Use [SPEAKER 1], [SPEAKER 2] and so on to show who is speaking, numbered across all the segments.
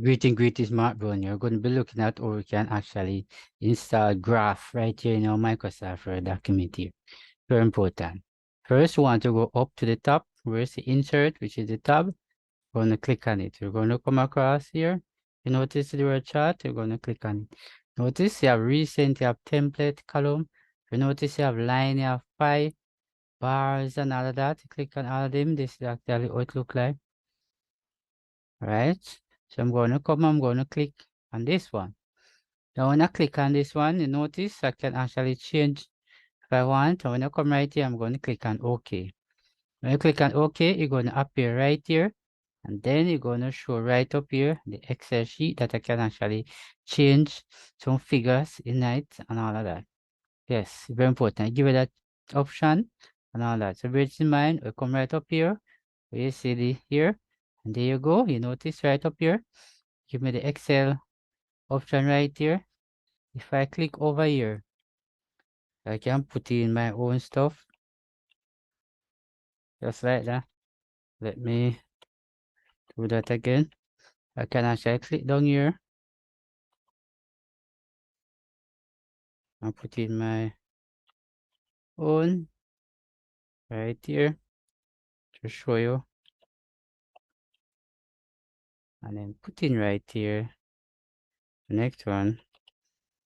[SPEAKER 1] Greeting smartphone. You're going to be looking at how we can actually install graph right here in our Microsoft Word document here. Very important. First, we want to go up to the top. Where's the insert, which is the tab? We're going to click on it. We're going to come across here. You notice the word chart. We're going to click on it. Notice you have recent, you have template column. You notice you have line, you have pie, bars, and all of that. Click on all of them. This is actually what it looks like. Right? So I'm going to click on this one. Now when I click on this one, you notice I can actually change if I want. And when I come right here, I'm going to click on OK. When you click on OK, it's going to appear right here. And then you're going to show right up here the Excel sheet that I can actually change some figures in it and all of that. Yes, very important. I give it that option and all that. So bear this in mind, we come right up here. Where you see the here. And there you go. You notice right up here. Give me the Excel option right here. If I click over here, I can put in my own stuff. Just like that. Let me do that again. I can actually click down here and put in my own right here to show you. And then put in right here the next one.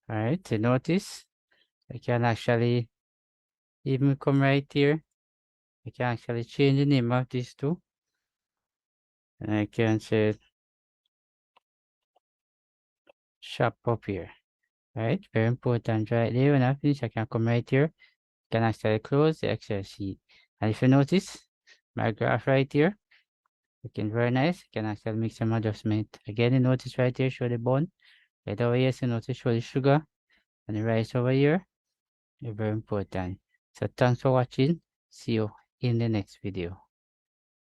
[SPEAKER 1] Alright, so notice I can actually even come right here. I can actually change the name of these two. And I can say shop up here. Right, very important right there. When I finish, I can come right here. Can actually close the Excel sheet. And if you notice my graph right here, looking very nice. You can actually make some adjustment. Again, you notice right here, show the bone. Right over here, so notice show the sugar. And the rice over here. Very important. So thanks for watching. See you in the next video.